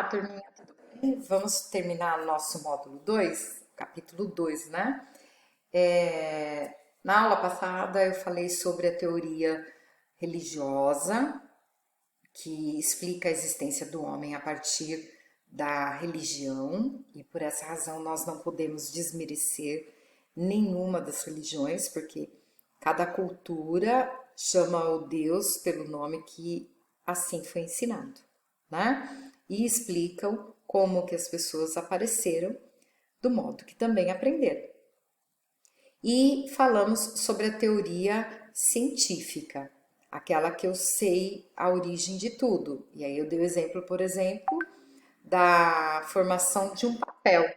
Olá, turminha, tudo bem? Vamos terminar nosso módulo 2, capítulo 2, né? Na aula passada eu falei sobre a teoria religiosa, que explica a existência do homem a partir da religião, e por essa razão nós não podemos desmerecer nenhuma das religiões, porque cada cultura chama o Deus pelo nome que assim foi ensinado, né? E explicam como que as pessoas apareceram do modo que também aprenderam. E falamos sobre a teoria científica, aquela que eu sei a origem de tudo. E aí eu dei o exemplo, por exemplo, da formação de um papel.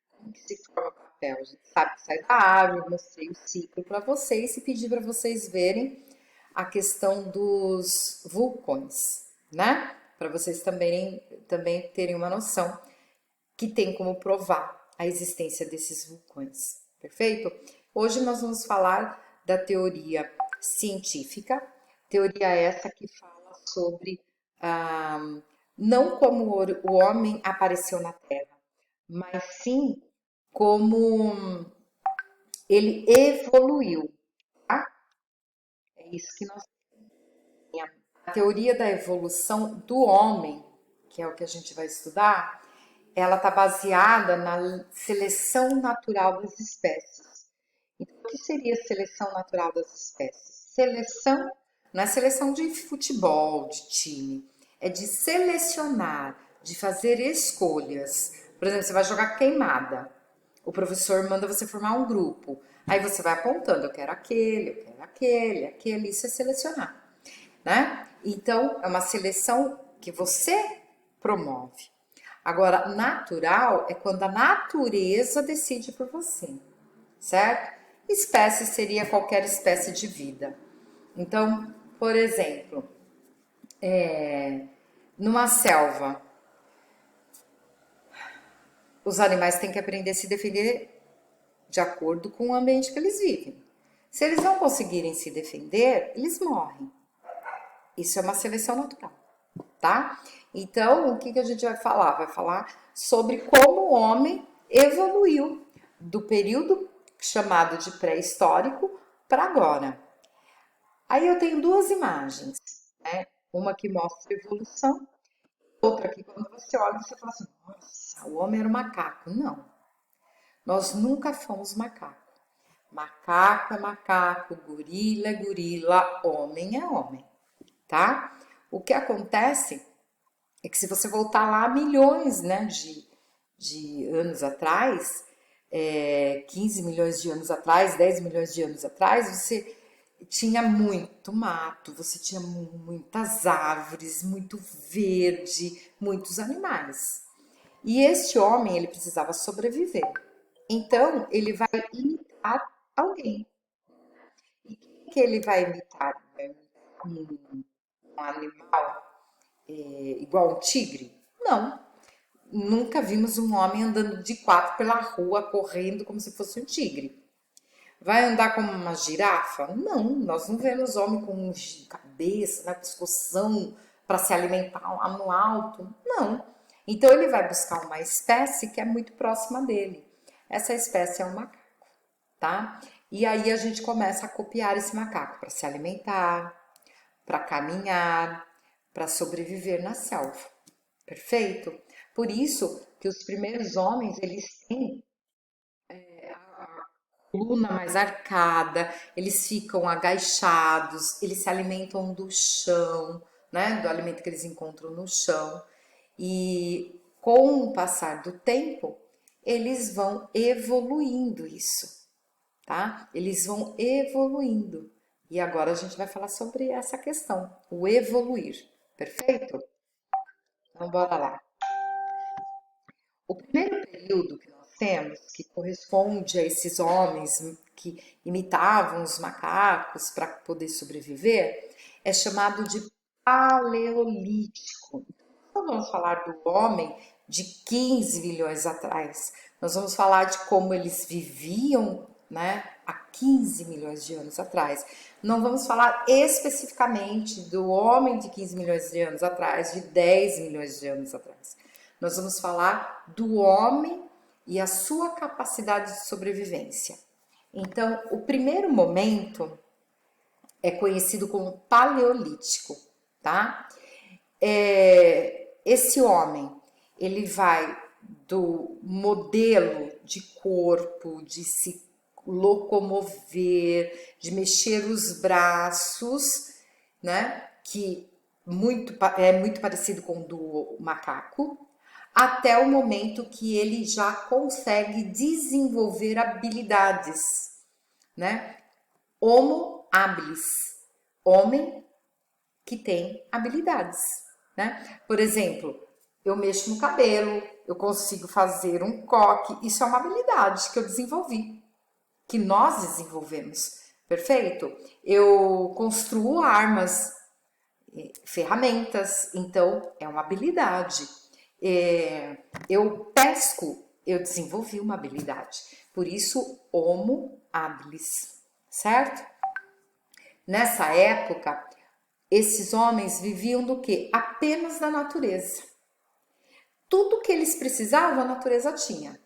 Como que se forma o papel? A gente sabe que sai da árvore, mostrei o ciclo para vocês e pedi para vocês verem a questão dos vulcões, né? Para vocês também terem uma noção que tem como provar a existência desses vulcões, perfeito? Hoje nós vamos falar da teoria científica, teoria essa que fala sobre não como o homem apareceu na Terra, mas sim como ele evoluiu, tá? É isso que nós temos. A teoria da evolução do homem, que é o que a gente vai estudar, ela está baseada na seleção natural das espécies. Então, o que seria seleção natural das espécies? Seleção não é seleção de futebol, de time, é de selecionar, de fazer escolhas. Por exemplo, você vai jogar queimada. O professor manda você formar um grupo. Aí você vai apontando, eu quero aquele, eu quero aquele, aquele, isso é selecionar, né? Então, é uma seleção que você promove. Agora, natural é quando a natureza decide por você, certo? Espécie seria qualquer espécie de vida. Então, por exemplo, numa selva, os animais têm que aprender a se defender de acordo com o ambiente que eles vivem. Se eles não conseguirem se defender, eles morrem. Isso é uma seleção natural, tá? Então, o que a gente vai falar? Vai falar sobre como o homem evoluiu do período chamado de pré-histórico para agora. Aí eu tenho duas imagens, né? Uma que mostra a evolução, outra que quando você olha você fala assim, nossa, o homem era um macaco. Não, nós nunca fomos macaco. Macaco é macaco, gorila é gorila, homem é homem, tá? O que acontece é que se você voltar lá milhões, né, de anos atrás, 15 milhões de anos atrás, 10 milhões de anos atrás, você tinha muito mato, você tinha muitas árvores, muito verde, muitos animais. E este homem, ele precisava sobreviver. Então, ele vai imitar alguém. E quem que ele vai imitar? Um animal igual um tigre? Não. Nunca vimos um homem andando de quatro pela rua, correndo como se fosse um tigre. Vai andar como uma girafa? Não, nós não vemos homem com cabeça, né, pescoção para se alimentar lá no alto. Não. Então ele vai buscar uma espécie que é muito próxima dele. Essa espécie é um macaco, tá? E aí a gente começa a copiar esse macaco para se alimentar, para caminhar, para sobreviver na selva. Perfeito? Por isso que os primeiros homens, eles têm coluna mais arcada, eles ficam agachados, eles se alimentam do chão, né? Do alimento que eles encontram no chão. E com o passar do tempo, eles vão evoluindo isso, tá? Eles vão evoluindo. E agora a gente vai falar sobre essa questão, o evoluir. Perfeito? Então bora lá. O primeiro período que nós temos, que corresponde a esses homens que imitavam os macacos para poder sobreviver, é chamado de Paleolítico. Então, vamos falar do homem de 15 milhões atrás. Nós vamos falar de como eles viviam, né, há 15 milhões de anos atrás. Não vamos falar especificamente do homem de 15 milhões de anos atrás, de 10 milhões de anos atrás. Nós vamos falar do homem e a sua capacidade de sobrevivência. Então, o primeiro momento é conhecido como paleolítico, tá? Esse homem, ele vai do modelo de corpo, de se locomover, de mexer os braços, né? Que é muito parecido com o do macaco, até o momento que ele já consegue desenvolver habilidades, né? Homo habilis, homem que tem habilidades, né? Por exemplo, eu mexo no cabelo, eu consigo fazer um coque, isso é uma habilidade que eu desenvolvi, que nós desenvolvemos, perfeito? Eu construo armas, ferramentas, então é uma habilidade. Eu pesco, eu desenvolvi uma habilidade, por isso Homo habilis, certo? Nessa época, esses homens viviam do quê? Apenas da natureza. Tudo que eles precisavam, a natureza tinha.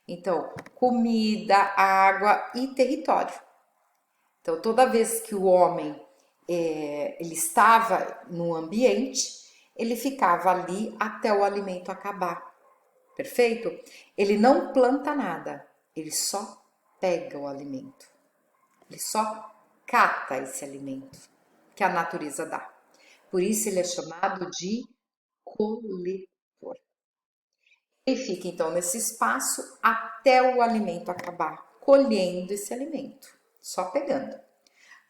Então, comida, água e território. Então, toda vez que o homem ele estava no ambiente, ele ficava ali até o alimento acabar. Perfeito? Ele não planta nada, ele só pega o alimento. Ele só cata esse alimento que a natureza dá. Por isso ele é chamado de coletor. Ele fica então nesse espaço até o alimento acabar, colhendo esse alimento, só pegando.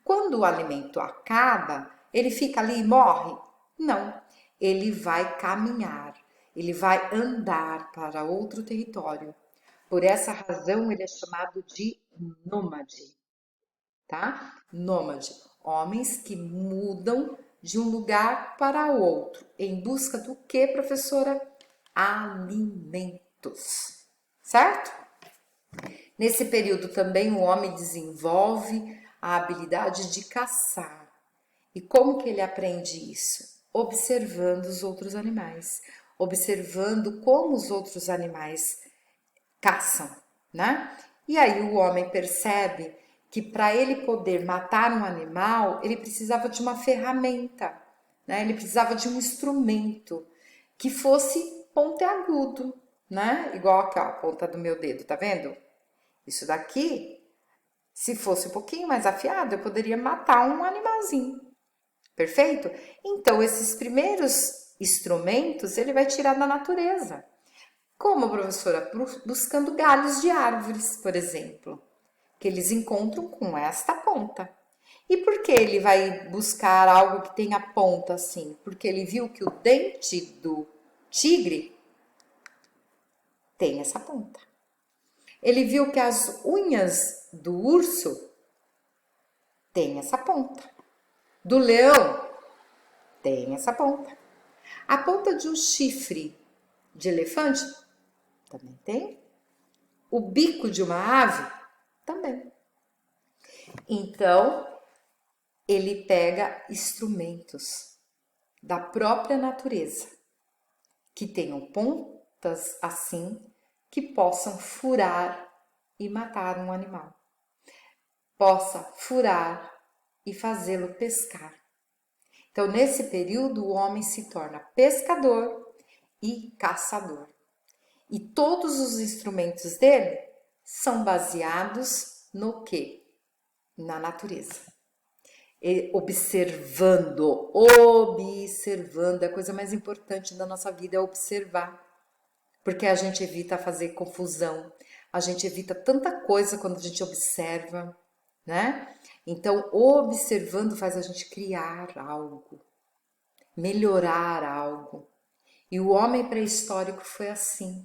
Quando o alimento acaba, ele fica ali e morre? Não, ele vai caminhar, ele vai andar para outro território. Por essa razão ele é chamado de nômade, tá? Nômade, homens que mudam de um lugar para outro, em busca do que, professora? Alimentos, certo? Nesse período também o homem desenvolve a habilidade de caçar. E como que ele aprende isso? Observando os outros animais, observando como os outros animais caçam, né? E aí o homem percebe que para ele poder matar um animal, ele precisava de uma ferramenta, né? Ele precisava de um instrumento que fosse pontiagudo, né? Igual aqui, ó, a ponta do meu dedo, tá vendo? Isso daqui, se fosse um pouquinho mais afiado, eu poderia matar um animalzinho. Perfeito? Então, esses primeiros instrumentos ele vai tirar da natureza. Como, professora? Buscando galhos de árvores, por exemplo, que eles encontram com esta ponta. E por que ele vai buscar algo que tenha ponta assim? Porque ele viu que o dente do tigre tem essa ponta. Ele viu que as unhas do urso tem essa ponta. Do leão tem essa ponta. A ponta de um chifre de elefante também tem. O bico de uma ave também. Então, ele pega instrumentos da própria natureza que tenham pontas assim que possam furar e matar um animal. Possa furar e fazê-lo pescar. Então, nesse período, o homem se torna pescador e caçador. E todos os instrumentos dele são baseados no quê? Na natureza. E observando, a coisa mais importante da nossa vida é observar. Porque a gente evita fazer confusão, a gente evita tanta coisa quando a gente observa, né? Então, observando faz a gente criar algo, melhorar algo. E o homem pré-histórico foi assim.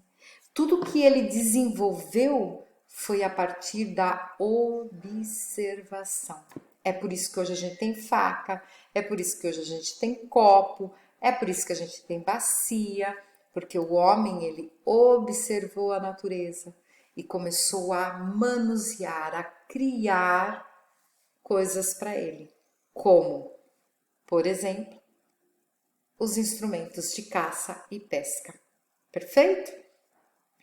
Tudo que ele desenvolveu foi a partir da observação. É por isso que hoje a gente tem faca, é por isso que hoje a gente tem copo, é por isso que a gente tem bacia, porque o homem ele observou a natureza e começou a manusear, a criar coisas para ele, como, por exemplo, os instrumentos de caça e pesca. Perfeito?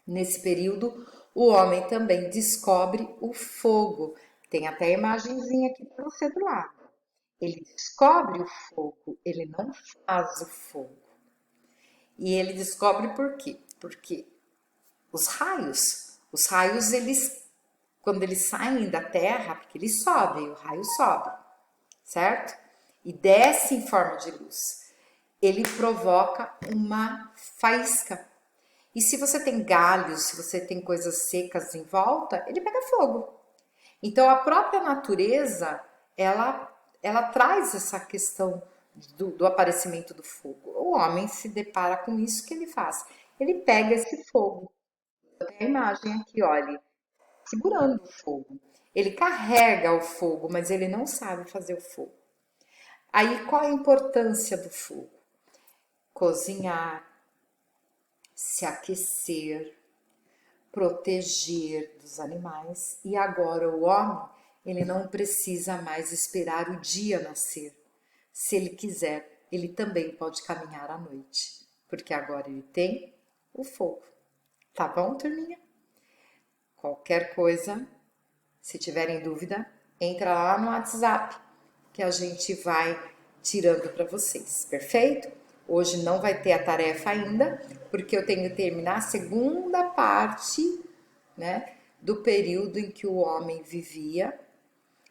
Nesse período, o homem também descobre o fogo. Tem até a imagenzinha aqui para você do lado. Ele descobre o fogo, ele não faz o fogo. E ele descobre por quê? Porque os raios eles, quando eles saem da terra, porque eles sobem, o raio sobe, certo? E desce em forma de luz. Ele provoca uma faísca. E se você tem galhos, se você tem coisas secas em volta, ele pega fogo. Então a própria natureza, ela traz essa questão do aparecimento do fogo. O homem se depara com isso, que ele faz? Ele pega esse fogo. Tem a imagem aqui, olha, segurando o fogo. Ele carrega o fogo, mas ele não sabe fazer o fogo. Aí qual a importância do fogo? Cozinhar, se aquecer, proteger dos animais. E agora o homem, ele não precisa mais esperar o dia nascer. Se ele quiser, ele também pode caminhar à noite, porque agora ele tem o fogo. Tá bom, turminha? Qualquer coisa, se tiverem dúvida, entra lá no WhatsApp que a gente vai tirando para vocês, perfeito? Hoje não vai ter a tarefa ainda, porque eu tenho que terminar a segunda parte, né, do período em que o homem vivia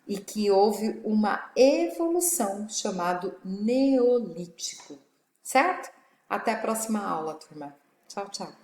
e que houve uma evolução chamado Neolítico, certo? Até a próxima aula, turma. Tchau, tchau.